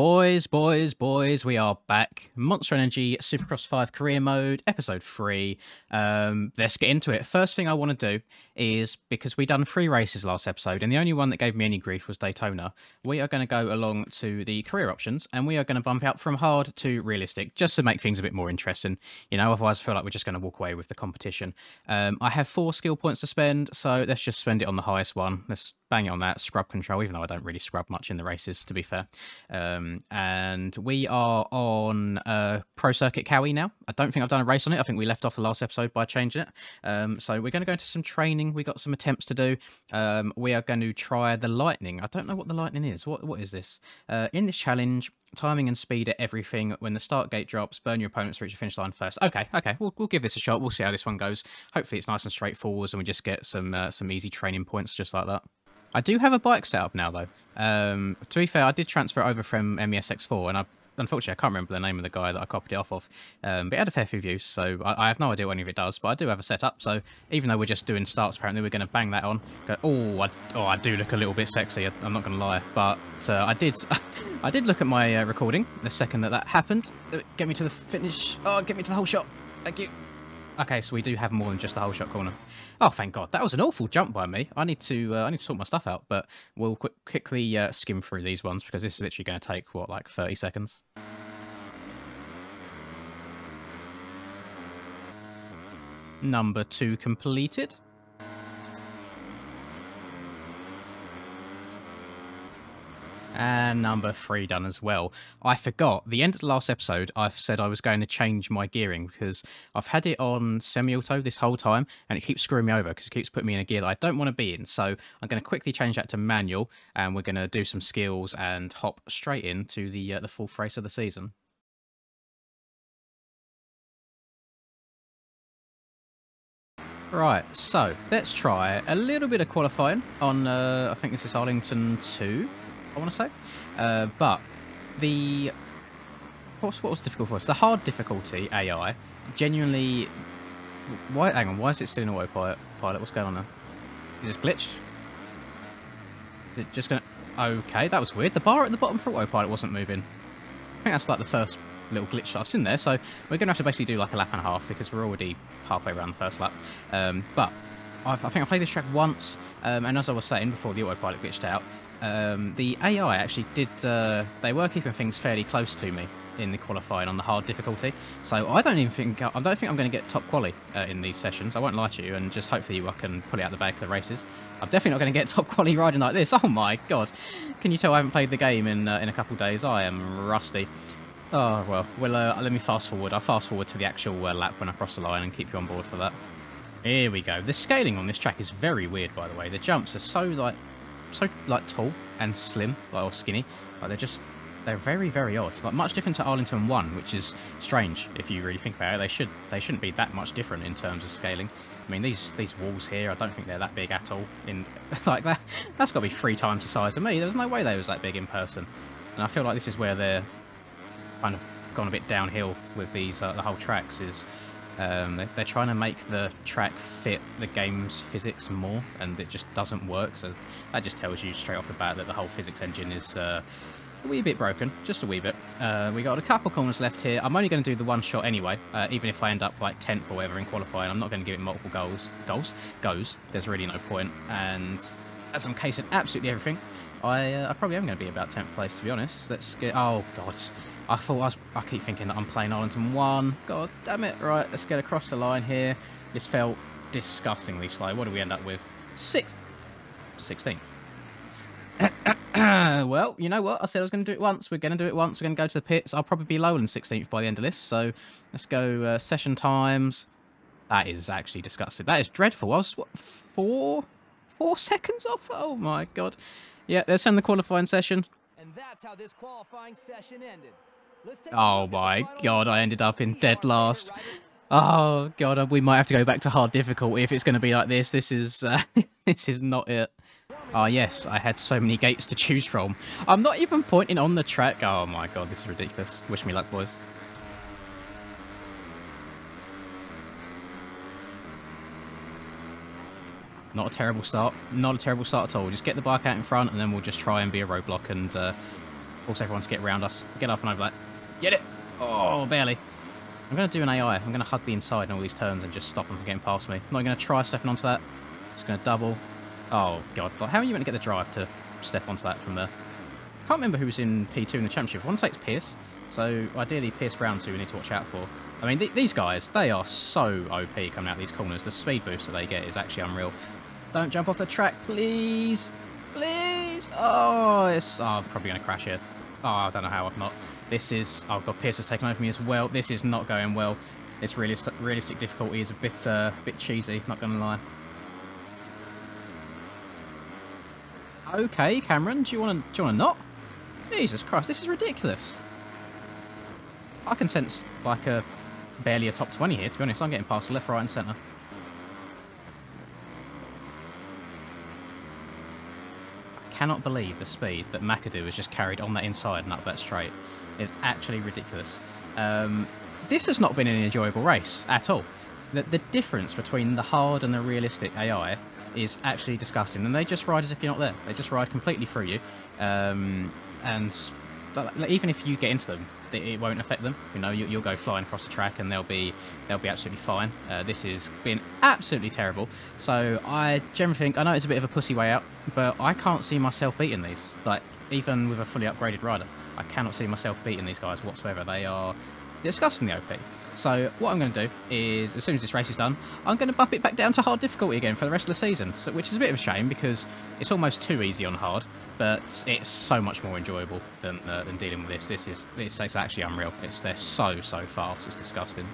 Boys, we are back. Monster Energy Supercross 5 Career Mode, Episode 3. Let's get into it. First thing I want to do is, because we done 3 races last episode, and the only one that gave me any grief was Daytona, we are going to go along to the career options, and we are going to bump out from hard to realistic, just to make things a bit more interesting. You know, otherwise I feel like we're just going to walk away with the competition. I have 4 skill points to spend, so let's just spend it on the highest one. Let's bang it on that scrub control, even though I don't really scrub much in the races, to be fair. And we are on Pro Circuit Cowie now. I don't think I've done a race on it. I think we left off the last episode by changing it. So we're going to go into some training. We got some attempts to do. We are going to try the Lightning. I don't know what the Lightning is. What is this? In this challenge, timing and speed at everything. When the start gate drops, burn your opponents to reach the finish line first. Okay. We'll give this a shot. We'll see how this one goes. Hopefully it's nice and straightforward and we just get some easy training points just like that. I do have a bike set up now, though. To be fair, I did transfer it over from MESX5, and unfortunately, I can't remember the name of the guy that I copied it off of. But it had a fair few views, so I have no idea what any of it does, but I do have a setup, so even though we're just doing starts, apparently, we're going to bang that on. Go, I do look a little bit sexy, I'm not going to lie, but I did look at my recording the second that happened. Get me to the finish. Oh, get me to the whole shot. Thank you. Okay, so we do have more than just the whole shot corner. Oh, thank God. That was an awful jump by me. I need to sort my stuff out, but we'll quickly skim through these ones because this is literally going to take, what, like 30 seconds? Number 2 completed. And number 3 done as well. I forgot, the end of the last episode, I've said I was going to change my gearing because I've had it on semi-auto this whole time and it keeps screwing me over because it keeps putting me in a gear that I don't want to be in. So I'm going to quickly change that to manual and we're going to do some skills and hop straight into the 4th race of the season. Right, so let's try a little bit of qualifying on, I think this is Arlington 2. I want to say, but what was difficult for us? The hard difficulty AI genuinely. Hang on, why is it still in autopilot? What's going on there? Is this glitched? Is it just gonna? Okay, that was weird. The bar at the bottom for autopilot wasn't moving. I think that's like the first little glitch that I've seen there. So we're gonna have to basically do like a lap and a half because we're already halfway around the first lap. But I think I played this track once, and as I was saying before the autopilot glitched out. The AI actually did, they were keeping things fairly close to me in the qualifying on the hard difficulty. So I don't think I'm going to get top quali in these sessions. I won't lie to you, and just hopefully I can pull it out the bag for the races. I'm definitely not going to get top quali riding like this. Oh my God. Can you tell I haven't played the game in a couple of days? I am rusty. Oh, well, let me fast forward. I'll fast forward to the actual lap when I cross the line and keep you on board for that. Here we go. The scaling on this track is very weird, by the way. The jumps are so tall and slim, or skinny. Like they're very, very odd. Like much different to Arlington 1, which is strange if you really think about it. They shouldn't be that much different in terms of scaling. I mean, these walls here, I don't think they're that big at all. In like that, that's got to be 3 times the size of me. There's no way they was that big in person. And I feel like this is where they're kind of gone a bit downhill with these the whole tracks is. They're trying to make the track fit the game's physics more, and it just doesn't work. So that just tells you straight off the bat that the whole physics engine is a wee bit broken, just a wee bit. We got a couple corners left here. I'm only going to do the one shot anyway, even if I end up like 10th or whatever in qualifying. I'm not going to give it multiple goes. There's really no point. And as I'm casing absolutely everything, I probably am going to be about 10th place, to be honest. Let's get. Oh God. I keep thinking that I'm playing Arlington 1. God damn it. Right, let's get across the line here. This felt disgustingly slow. What do we end up with? 16th. Well, you know what? I said I was going to do it once. We're going to do it once. We're going to go to the pits. I'll probably be lower than 16th by the end of this. So let's go session times. That is actually disgusting. That is dreadful. I was, what, 4 seconds off? Oh, my God. Yeah, let's end the qualifying session. And that's how this qualifying session ended. Oh my God, I ended up in dead last. Oh God, we might have to go back to hard difficulty if it's going to be like this. This is this is not it. Oh yes, I had so many gates to choose from. I'm not even pointing on the track. Oh my God, this is ridiculous. Wish me luck, boys. Not a terrible start. Not a terrible start at all. Just get the bike out in front and then we'll just try and be a roadblock and Force everyone to get around us. Get up and over that. Get it! Oh, barely. I'm going to do an AI. I'm going to hug the inside in all these turns and just stop them from getting past me. I'm not going to try stepping onto that. Just going to double. Oh, God. How are you going to get the drive to step onto that from there? I can't remember who was in P2 in the championship. I want to say it's Pierce. So, ideally, Pierce Brown's who we need to watch out for. I mean, these guys, they are so OP coming out of these corners. The speed boost that they get is actually unreal. Don't jump off the track, please. Please. Oh, I'm probably going to crash here. Oh, I don't know how I've not. This is... Oh, God, Pierce has taken over me as well. This is not going well. This realistic difficulty is a bit cheesy, not going to lie. Okay, Cameron, do you want to not? Jesus Christ, this is ridiculous. I can sense, like, barely a top 20 here, to be honest. I'm getting past left, right, and centre. I cannot believe the speed that McAdoo has just carried on that inside and up that straight. It's actually ridiculous. This has not been an enjoyable race at all. The difference between the hard and the realistic AI is actually disgusting. And they just ride as if you're not there. They just ride completely through you. And even if you get into them, it won't affect them. You know, you'll go flying across the track and they'll be absolutely fine. This has been absolutely terrible. So I generally think, I know it's a bit of a pussy way out, but I can't see myself beating these. Like, even with a fully upgraded rider, I cannot see myself beating these guys whatsoever. They are disgustingly OP. So what I'm going to do is, as soon as this race is done, I'm going to bump it back down to hard difficulty again for the rest of the season, so, which is a bit of a shame because it's almost too easy on hard, but it's so much more enjoyable than dealing with this. It's actually unreal. They're so fast. It's disgusting.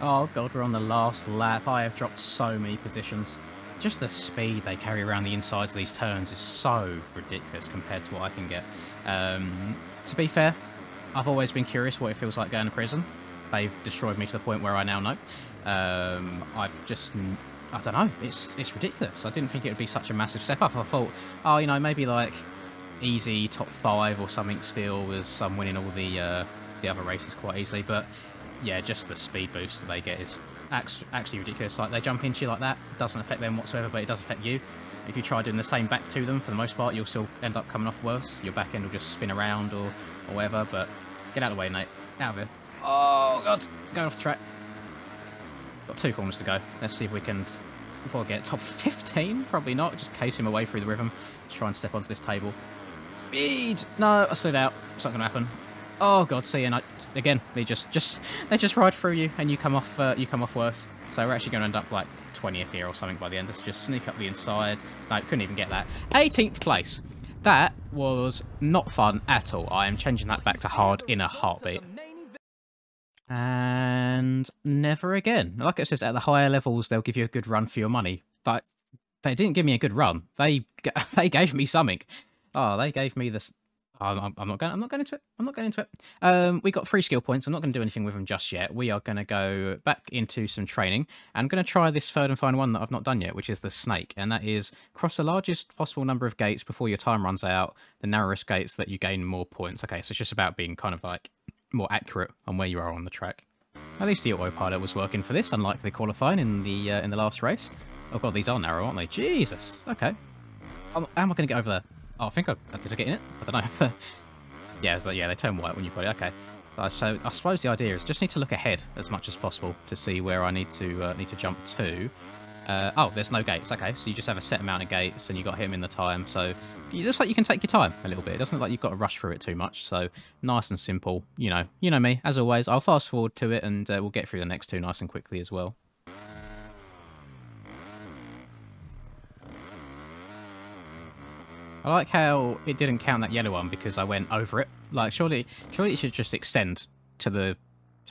Oh God, we're on the last lap. I have dropped so many positions. Just the speed they carry around the insides of these turns is so ridiculous compared to what I can get. To be fair, I've always been curious what it feels like going to prison. They've destroyed me to the point where I now know. I don't know. It's ridiculous. I didn't think it would be such a massive step up. I thought, oh, you know, maybe like easy top 5 or something still, as I'm winning all the other races quite easily. But yeah, just the speed boost that they get is actually ridiculous. Like, they jump into you like that, it doesn't affect them whatsoever, but it does affect you. If you try doing the same back to them, for the most part, you'll still end up coming off worse. Your back end will just spin around or whatever. But get out of the way, Nate. Out of here. Oh, God. Going off the track. Got 2 corners to go. Let's see if we can get top 15. Probably not. Just case him away through the rhythm. Just try and step onto this table. Speed! No, I slid out. It's not going to happen. Oh, God. See, and again, they just ride through you, and you come off worse. So we're actually going to end up like 20th here or something by the end. Let's just sneak up the inside. No, couldn't even get that. 18th place. That was not fun at all. I am changing that back to hard in a heartbeat. And never again. Like it says, at the higher levels, they'll give you a good run for your money. But they didn't give me a good run. They gave me something. Oh, they gave me this. I'm not going into it. I'm not going into it. We got 3 skill points. I'm not going to do anything with them just yet. We are going to go back into some training. And I'm going to try this third and final one that I've not done yet, which is the snake. And that is cross the largest possible number of gates before your time runs out. The narrowest gates that you gain more points. Okay, so it's just about being kind of like more accurate on where you are on the track. At least the autopilot was working for this, unlike the qualifying in the last race. Oh God, these are narrow, aren't they? Jesus. Okay. How am I going to get over there? Oh, I think did I get in it? I don't know. Yeah, they turn white when you put it. Okay. So I suppose the idea is just need to look ahead as much as possible to see where I need to jump to. Oh, there's no gates. Okay, so you just have a set amount of gates and you got to hit them in the time. So it looks like you can take your time a little bit. It doesn't look like you've got to rush through it too much. So nice and simple. You know me. As always, I'll fast forward to it and we'll get through the next 2 nice and quickly as well. I like how it didn't count that yellow one because I went over it. Like, surely it should just extend to the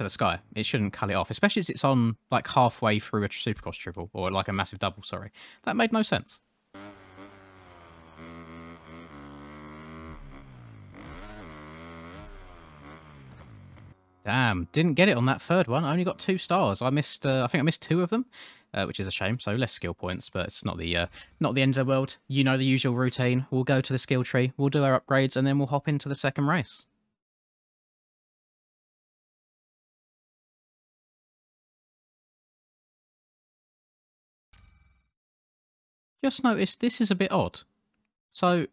sky. It shouldn't cut it off, especially as it's on like halfway through a Supercross triple or like a massive double. Sorry, that made no sense. Damn, didn't get it on that third one. I only got 2 stars. I missed. I think I missed 2 of them, which is a shame. So less skill points, but it's not the end of the world. You know the usual routine. We'll go to the skill tree. We'll do our upgrades, and then we'll hop into the second race. Just noticed this is a bit odd. So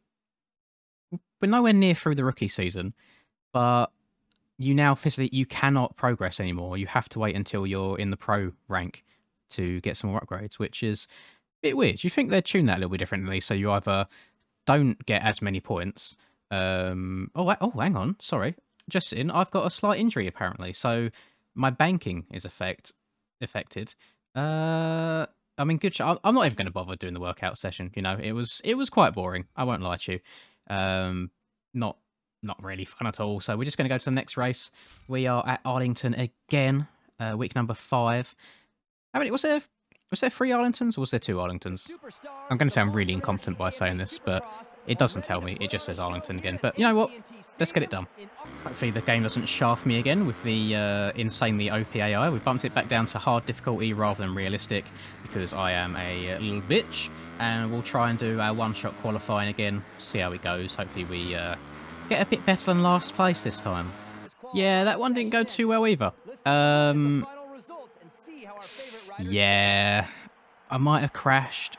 we're nowhere near through the rookie season, but you now physically you cannot progress anymore. You have to wait until you're in the pro rank to get some more upgrades, which is a bit weird. You think they'd tune that a little bit differently, so you either don't get as many points. Oh, hang on. Sorry. Just in, I've got a slight injury apparently, so my banking is affected. I mean, good. I'm not even going to bother doing the workout session. You know, it was quite boring. I won't lie to you. Not really fun at all. So we're just going to go to the next race. We are at Arlington again, week number 5. How many was there? Was there 3 Arlingtons or was there 2 Arlingtons? I'm going to sound really incompetent by saying this, but it doesn't tell me. It just says Arlington again. But you know what? Let's get it done. Hopefully the game doesn't shaft me again with the insanely OP AI. We bumped it back down to hard difficulty rather than realistic because I am a little bitch. And we'll try and do our one-shot qualifying again. See how it goes. Hopefully we get a bit better than last place this time. Yeah, that one didn't go too well either. Yeah, I might have crashed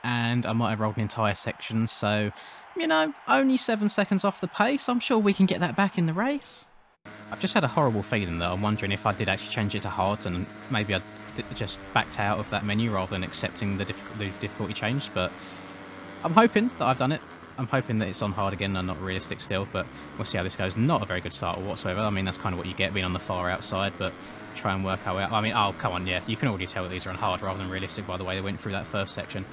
and I might have rolled an entire section, so, you know, only 7 seconds off the pace. I'm sure we can get that back in the race. I've just had a horrible feeling, though. I'm wondering if I did actually change it to hard and maybe I just backed out of that menu rather than accepting the difficulty change, but I'm hoping that I've done it. I'm hoping that it's on hard again and not realistic still, but we'll see how this goes. Not a very good start whatsoever. I mean, that's kind of what you get being on the far outside, but try and work our way out. I mean, oh, come on, yeah. You can already tell that these are on hard rather than realistic by the way they went through that first section.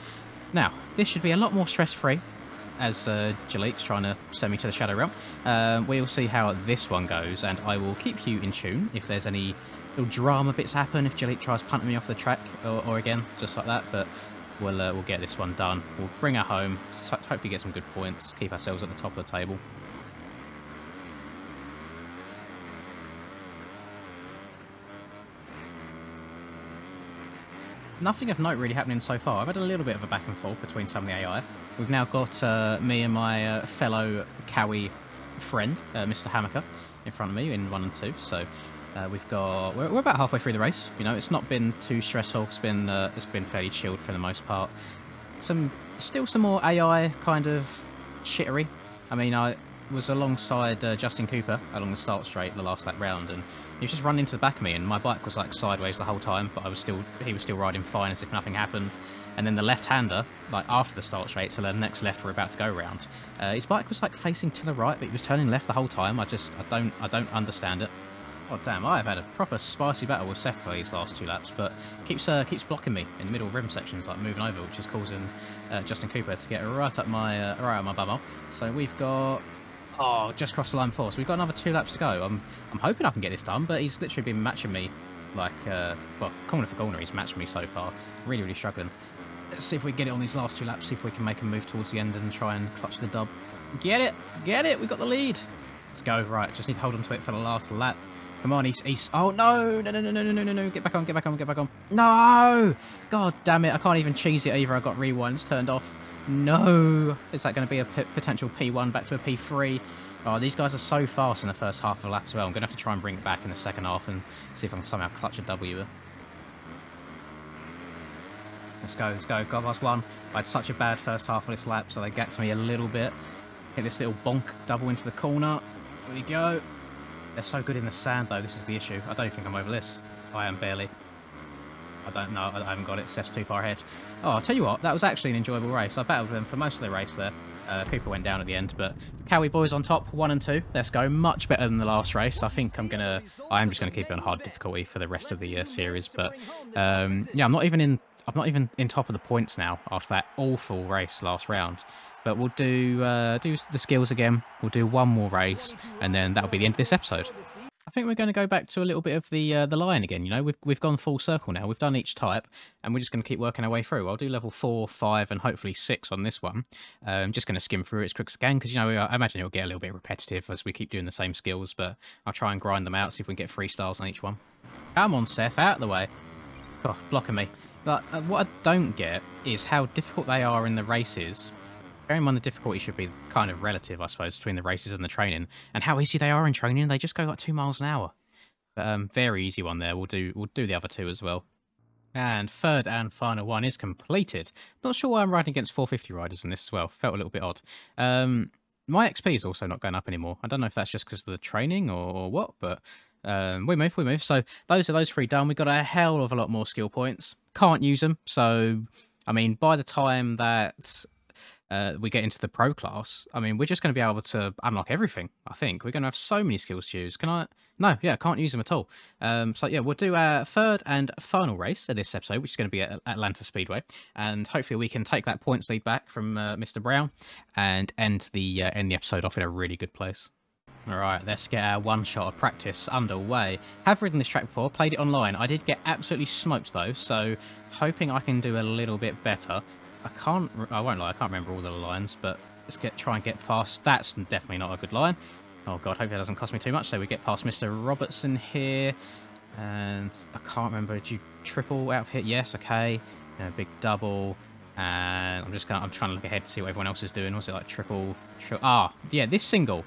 Now, this should be a lot more stress-free as Jaleek's trying to send me to the Shadow Realm. We'll see how this one goes, and I will keep you in tune if there's any little drama bits happen, if Jaleek tries punting me off the track, or again, just like that, but we'll get this one done. We'll bring her home, hopefully get some good points, keep ourselves at the top of the table. Nothing of note really happening so far. I've had a little bit of a back and forth between some of the AI. We've now got me and my fellow Cowie friend, Mr. Hammaker, in front of me in 1 and 2. So we've got we're about halfway through the race. You know, it's not been too stressful. It's been fairly chilled for the most part. Still some more AI kind of shittery. I mean, I was alongside Justin Cooper along the start straight the last lap round, and he was just running into the back of me, and my bike was like sideways the whole time, but he was still riding fine as if nothing happened. And then the left-hander, like after the start straight, so the next left we're about to go round, his bike was like facing to the right, but he was turning left the whole time. I don't understand it. Oh damn, I have had a proper spicy battle with Seth for these last 2 laps, but keeps blocking me in the middle rim sections, like moving over, which is causing Justin Cooper to get right up my bumhole. So we've got just crossed the line 4, so we've got another 2 laps to go. I'm hoping I can get this done, but he's literally been matching me like well, corner for corner. He's matched me so far. Really struggling. Let's see if we can get it on these last 2 laps. See if we can make a move towards the end and try and clutch the dub. Get it! We got the lead. Let's go. Right, just need to hold on to it for the last lap. Come on, he's... Oh, no! No. Get back on. No! God damn it. I can't even cheese it either. I got rewinds turned off. No! Is that going to be a potential P1 back to a P3? Oh, these guys are so fast in the first half of the lap as well. I'm going to have to try and bring it back in the second half and see if I can somehow clutch a W. Let's go. Got last one. I had such a bad first half of this lap, so they gapped me a little bit. Hit this little bonk double into the corner. There we go. They're so good in the sand, though. This is the issue. I don't think I'm over this. I am barely. I don't know. I haven't got it. Seth's too far ahead. Oh, I'll tell you what. That was actually an enjoyable race. I battled them for most of the race there. Cooper went down at the end, but Cowie boys on top, 1 and 2. Let's go. Much better than the last race. I think I am just going to keep it on hard difficulty for the rest of the series. But yeah, I'm not even in top of the points now after that awful race last round. But we'll do the skills again. We'll do one more race, and then that'll be the end of this episode. I think we're going to go back to a little bit of the line again. You know, we've gone full circle now. We've done each type, and we're just going to keep working our way through. I'll do level 4, 5, and hopefully 6 on this one. I'm just going to skim through it as quick as I can because, you know, I imagine it'll get a little bit repetitive as we keep doing the same skills. But I'll try and grind them out, see if we can get 3 stars on each one. Come on, Seth, out of the way. Oh, blocking me. But what I don't get is how difficult they are in the races. Bearing in mind the difficulty should be kind of relative, I suppose, between the races and the training, and how easy they are in training. They just go like 2 miles an hour. But very easy one there. We'll do the other 2 as well. And third and final one is completed. Not sure why I'm riding against 450 riders in this as well. Felt a little bit odd. My XP is also not going up anymore. I don't know if that's just because of the training or what, but we move. So those are those 3 done. We got a hell of a lot more skill points. Can't use them. So, I mean, by the time that we get into the pro class, I mean, we're just going to be able to unlock everything, I think. We're going to have so many skills to use. Can I? No, yeah, I can't use them at all. So, yeah, we'll do our 3rd and final race of this episode, which is going to be at Atlanta Speedway. And hopefully we can take that points lead back from Mr. Brown and end the episode off in a really good place. All right, let's get our one shot of practice underway. Have ridden this track before, played it online. I did get absolutely smoked though, so hoping I can do a little bit better. I won't lie, I can't remember all the lines, but let's try and get past. That's definitely not a good line. Oh god, hopefully that doesn't cost me too much. So we get past Mr. Robertson here, and I can't remember. Did you triple out of hit? Yes, okay. Big double, and I'm trying to look ahead to see what everyone else is doing. Was it like triple? Yeah, this single.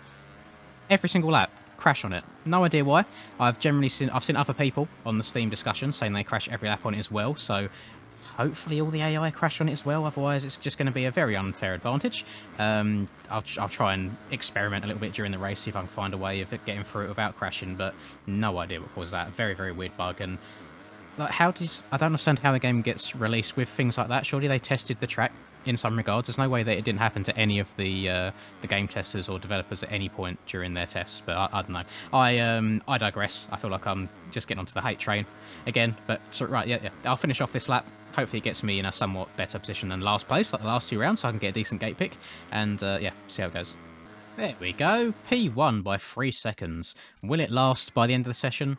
Every single lap, crash on it. No idea why. I've seen other people on the Steam discussion saying they crash every lap on it as well. So hopefully all the AI crash on it as well. Otherwise, it's just going to be a very unfair advantage. I'll try and experiment a little bit during the race, see if I can find a way of getting through it without crashing. But no idea what caused that. Very, very weird bug. And like, I don't understand how the game gets released with things like that. Surely they tested the track in some regards. There's no way that it didn't happen to any of the game testers or developers at any point during their tests, but I don't know. I digress. I feel like I'm just getting onto the hate train again, but right, yeah, I'll finish off this lap. Hopefully it gets me in a somewhat better position than last place, like the last 2 rounds, so I can get a decent gate pick, and yeah, see how it goes. There we go, P1 by 3 seconds. Will it last by the end of the session?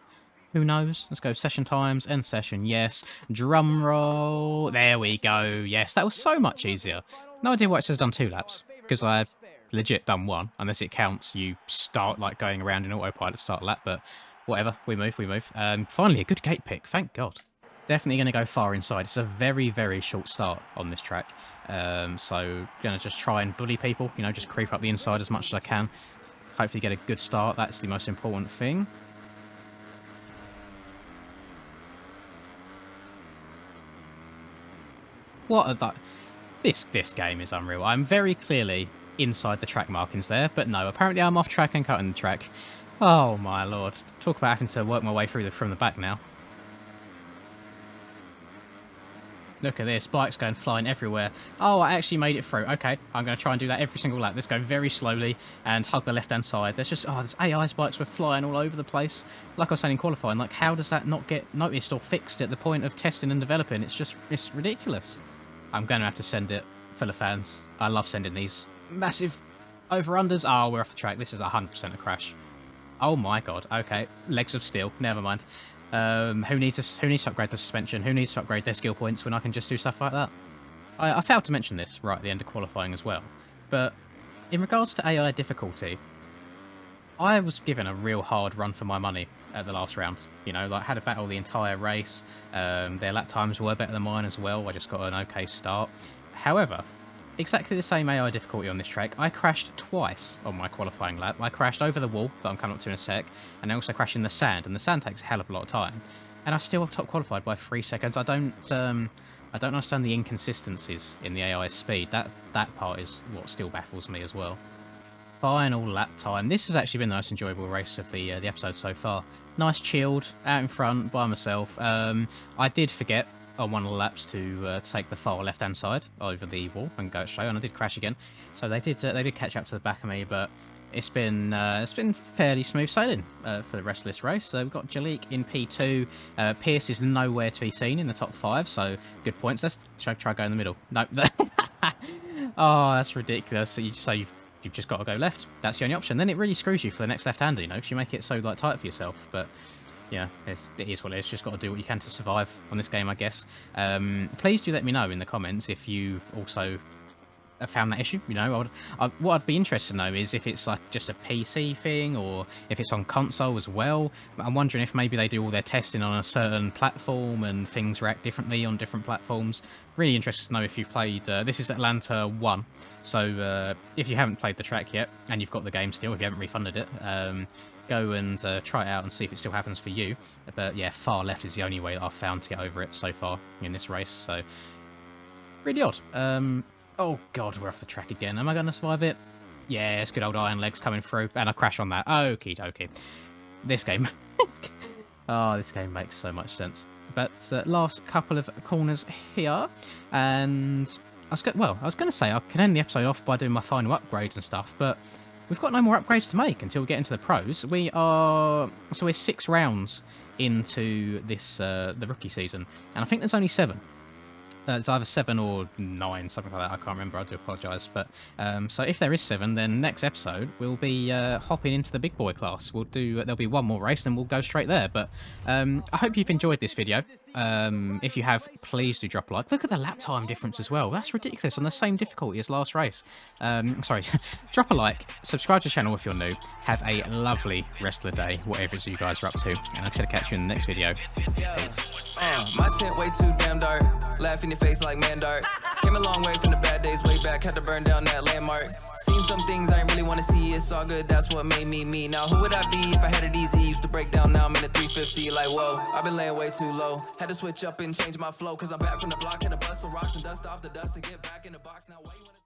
Who knows? Let's go session times, end session, yes. Drum roll. There we go. Yes, that was so much easier. No idea why it says done 2 laps, because I legit done 1, unless it counts you start like going around in autopilot to start a lap, but whatever, we move. Finally, a good gate pick, thank God. Definitely going to go far inside. It's a very, very short start on this track, so going to just try and bully people, you know, just creep up the inside as much as I can. Hopefully get a good start, that's the most important thing. What are that? This game is unreal. I'm very clearly inside the track markings there, but no, apparently I'm off track and cutting the track. Oh my lord. Talk about having to work my way through from the back now. Look at this, bikes going flying everywhere. Oh, I actually made it through. Okay, I'm going to try and do that every single lap. Let's go very slowly and hug the left-hand side. There's just, there's AI's bikes were flying all over the place. Like I was saying in qualifying, like how does that not get noticed or fixed at the point of testing and developing? It's ridiculous. I'm going to have to send it full of fans. I love sending these massive over-unders. Oh, we're off the track. This is 100% a crash. Oh my god. Okay, legs of steel. Never mind. Who needs to upgrade the suspension? Who needs to upgrade their skill points when I can just do stuff like that? I failed to mention this right at the end of qualifying as well. But in regards to AI difficulty, I was given a real hard run for my money at the last round. You know, like had a battle the entire race. Their lap times were better than mine as well. I just got an okay start. However, exactly the same AI difficulty on this track. I crashed twice on my qualifying lap. I crashed over the wall that I'm coming up to in a sec, and I also crashed in the sand, and the sand takes a hell of a lot of time. And I still top qualified by 3 seconds. I don't understand the inconsistencies in the AI's speed. That part is what still baffles me as well. Final lap time. This has actually been the most enjoyable race of the episode so far. Nice chilled, out in front, by myself. I did forget on one of the laps to take the far left-hand side over the wall and go straight, and I did crash again. So they did catch up to the back of me, but it's been fairly smooth sailing for the rest of this race. So we've got Jalik in P2. Pierce is nowhere to be seen in the top 5, so good points. Let's try go in the middle. No. Oh, that's ridiculous. So you've just got to go left. That's the only option. Then it really screws you for the next left-hander, you know, because you make it so like tight for yourself. But yeah, it is what it is. Just got to do what you can to survive on this game, I guess. Please do let me know in the comments if you also found that issue. You know, what I'd be interested to know is if it's like just a PC thing or if it's on console as well. I'm wondering if maybe they do all their testing on a certain platform and things react differently on different platforms. Really interested to know if you've played. This is Atlanta 1, so if you haven't played the track yet and you've got the game still, if you haven't refunded it, go and try it out and see if it still happens for you. But yeah, far left is the only way that I've found to get over it so far in this race. So really odd. Oh god, we're off the track again. Am I going to survive it? Yeah, it's good old iron legs coming through, and I crash on that. Okie dokie. This game. Oh, this game makes so much sense. But last couple of corners here, and I was going to say I can end the episode off by doing my final upgrades and stuff, but we've got no more upgrades to make until we get into the pros. We're 6 rounds into this the rookie season, and I think there's only 7. It's either 7 or 9, something like that. I can't remember. I do apologise. But so if there is 7, then next episode we'll be hopping into the big boy class. There'll be one more race, and we'll go straight there. But I hope you've enjoyed this video. If you have, please do drop a like. Look at the lap time difference as well. That's ridiculous. On the same difficulty as last race. Sorry. Drop a like. Subscribe to the channel if you're new. Have a lovely rest of the day, whatever it is you guys are up to. And I'll catch you in the next video. Peace. My tent way too damn dark. Laugh in your face like man dark. Came a long way from the bad days way back. Had to burn down that landmark. Seen some things I ain't really want to see. It's all good, that's what made me me. Now who would I be if I had it easy? Used to break down, now I'm in a 350. Like whoa, I've been laying way too low. Had to switch up and change my flow, cause I'm back from the block. Had to bust some rocks and dust off the dust to get back in the box. Now why you wanna